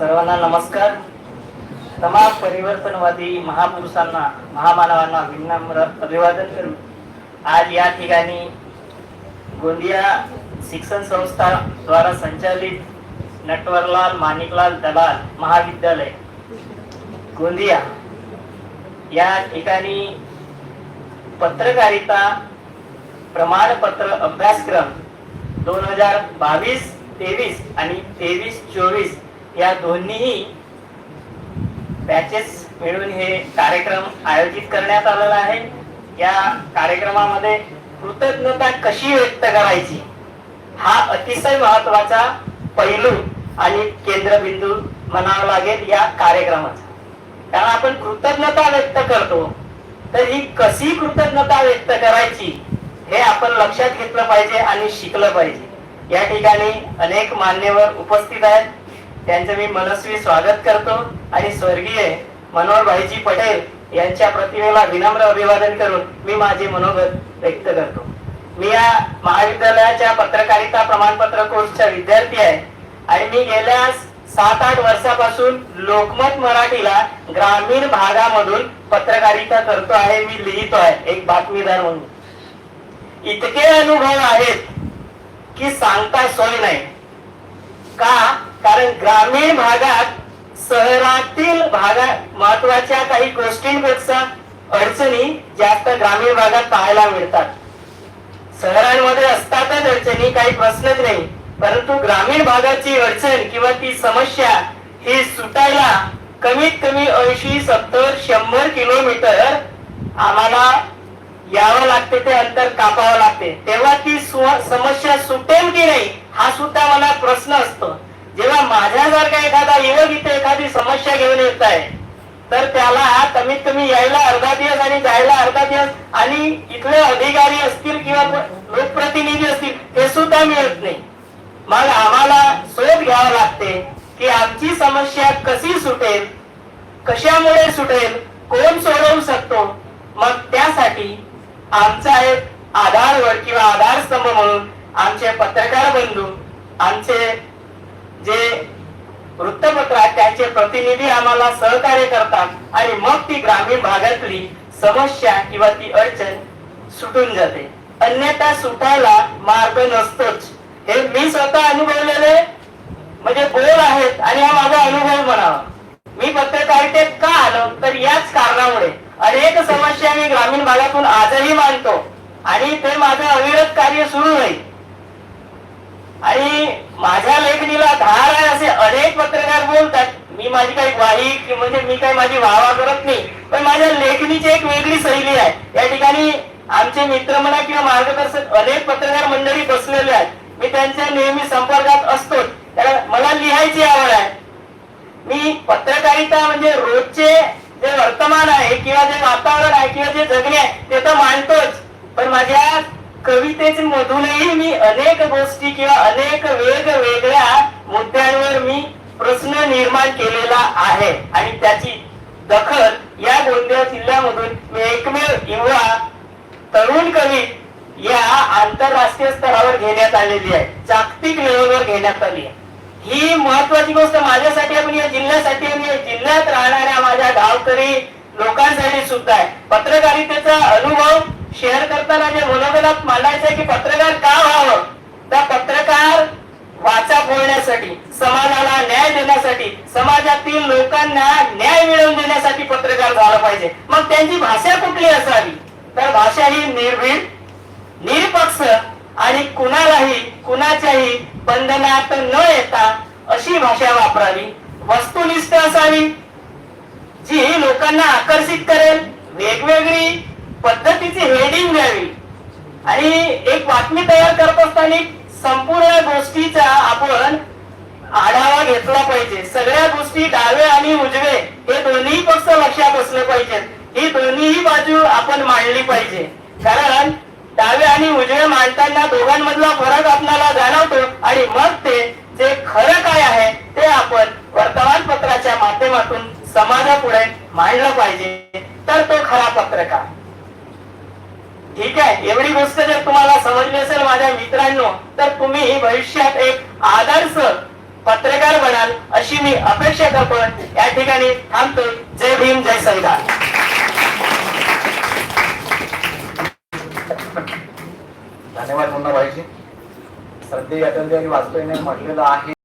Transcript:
सर्वांना नमस्कार. तमाम परिवर्तनवादी महापुरुषांना, महामानवांना विनम्र अभिवादन करून आज या ठिकाणी गोंदिया शिक्षण संस्था द्वारा संचालित नटवरलाल माणिकलाल दलाल महाविद्यालय गोंदिया या ठिकाणी पत्रकारिता प्रमाणपत्र अभ्यासक्रम 2022-23 आणि 23-24 या दोन्ही बॅचेस मिळून हे कार्यक्रम आयोजित करण्यात आलेला आहे. या कार्यक्रमामध्ये कृतज्ञता कशी व्यक्त करायची हा अतिशय महत्वाचा पैलू आणि केंद्रबिंदू म्हणावा लागेल या कार्यक्रमाचा. कारण आपण कृतज्ञता व्यक्त करतो तर ही कशी कृतज्ञता व्यक्त करायची हे आपण लक्षात घेतलं पाहिजे आणि शिकलं पाहिजे. या ठिकाणी अनेक मान्यवर उपस्थित आहेत, त्यांचं मी मनस्वी स्वागत करतो आणि स्वर्गीय मनोहर भाईजी पटेल यांच्या प्रतिमेला विनम्र अभिवादन करून मी माझे मनोगत व्यक्त करतो. मी या महाविद्यालयाच्या पत्रकारिता प्रमाणपत्र कोर्सचा विद्यार्थी आहे आणि मी गेल्या 7-8 वर्षापासून लोकमत मराठीला ग्रामीण भागामधून पत्रकारिता करतो आहे. मी लिहितो आहे एक बातमीदार म्हणून. इतके अनुभव आहेत की सांगता सोय नाही. का? कारण ग्रामीण भागात शहरातील भागात महत्वाच्या काही गोष्टींपेक्षा अडचणी जास्त ग्रामीण भागात पाहायला मिळतात. शहरांमध्ये असतातच अडचणी, काही प्रश्नच नाही, परंतु ग्रामीण भागाची अडचण किंवा ती समस्या ही सुटायला कमीत कमी 80, 70, 100 किलोमीटर आम्हाला यावं लागते, ते अंतर कापावं लागते. तेव्हा ती समस्या सुटेल की नाही हा सुद्धा मला प्रश्न असतो. जेव्हा माझ्यासारखा एखादा युवक इथे एखादी समस्या घेऊन येत आहे तर त्याला कमीत कमी यायला अर्धा दिवस आणि जायला अर्धा दिवस, आणि इथले अधिकारी असतील किंवा लोकप्रतिनिधी असतील ते सुद्धा मिळत नाही. मग आम्हाला शोध घ्यावा लागते की आमची समस्या कशी सुटेल, कशामुळे सुटेल, कोण सोडवू शकतो. मग त्यासाठी आमचा एक आधारवड किंवा आधारस्तंभ म्हणून आमचे पत्रकार बंधू, आमचे जे वृत्तपत्र आहेत त्यांचे प्रतिनिधी आम्हाला सहकार्य करतात आणि मग ती ग्रामीण भागातली समस्या किंवा ती अडचण सुटून जाते. अन्यथा सुटायला मार्ग नसतोच. हे मी स्वतः अनुभवलेले म्हणजे बोल आहेत आणि हा माझा अनुभव म्हणावा. मी पत्रकारितेत का आलो तर याच कारणामुळे अनेक समस्या मी ग्रामीण भागातून आजही मांडतो आणि ते माझं अविरत कार्य सुरू राहील. आणि माझ्या लेखणीला धार आहे असे अनेक पत्रकार बोलतात. मी माझी काही ग्वाही म्हणजे मी काही माझी वाहवा करत नाही, पण माझ्या लेखणीची एक वेगळी शैली आहे. या ठिकाणी आमचे मित्र म्हणा किंवा मार्गदर्शक अनेक पत्रकार मंडळी बसलेले आहेत. मी त्यांच्या नेहमी संपर्कात असतो. मला लिहायची आवड आहे. मी पत्रकारिता म्हणजे रोजचे जे वर्तमान आहे किंवा जे वातावरण आहे किंवा जे जगणे आहे ते तर मांडतोच, पण माझ्या कवितेच्या मधूनही मी अनेक गोष्टी किंवा अनेक वेगवेगळ्या मुद्द्यांवर मी प्रश्न निर्माण केलेला आहे आणि त्याची दखल या गोंदिया जिल्ह्यामधून मी एकमेव युवा तरुण कवी या आंतरराष्ट्रीय स्तरावर घेण्यात आलेली आहे, जागतिक लेवलवर घेण्यात आली आहे. ही महत्वाची गोष्ट माझ्यासाठी आणि या जिल्ह्यासाठी आणि या जिल्ह्यात राहणाऱ्या माझ्या गावकरी लोकांसाठी सुद्धा आहे. पत्रकारितेचा अनुभव शेअर करताना जे मनोगतात मांडायचं आहे की पत्रकार का व्हावं, त्या पत्रकार वाचा फोडण्यासाठी, समाजाला न्याय देण्यासाठी, समाजातील लोकांना न्याय मिळवून देण्यासाठी पत्रकार झाला पाहिजे. मग त्यांची भाषा कुठली असावी तर भाषा ही निर्भीड, निरपक्ष आणि कुणालाही कुणाच्याही बंधनात न येता अशी भाषा वापरावी. वस्तुनिष्ठ असावी, जी लोकांना आकर्षित करेल. वेगवेगळी पद्धतीची हेडिंग द्यावी आणि एक बातमी तयार करत असताना संपूर्ण गोष्टीचा आपण आढावा घेतला पाहिजे. सगळ्या गोष्टी डावे आणि उजवे हे दोन्ही पक्ष लक्षात असले पाहिजेत. ही दोन्हीही बाजू आपण मांडली पाहिजे. कारण डावे आणि उजवे मांडताना दोघांमधला फरक आपल्याला जाणवतो आणि मग ते जे खरं काय आहे ते आपण वर्तमानपत्राच्या माध्यमातून समाजापुढे मांडलं पाहिजे, तर तो खरा पत्रकार. ठीक आहे, एवढी गोष्ट जर तुम्हाला समजली असेल माझ्या मित्रांनो तर तुम्ही भविष्यात एक आदर्श पत्रकार बनाल अशी मी अपेक्षा करतो. या ठिकाणी थांबतो. जय भीम, जय संविधान. धन्यवाद मुन्नाभाईजी. श्रद्धेय अटलबिहारी वाजपेयीने म्हटलेलं आहे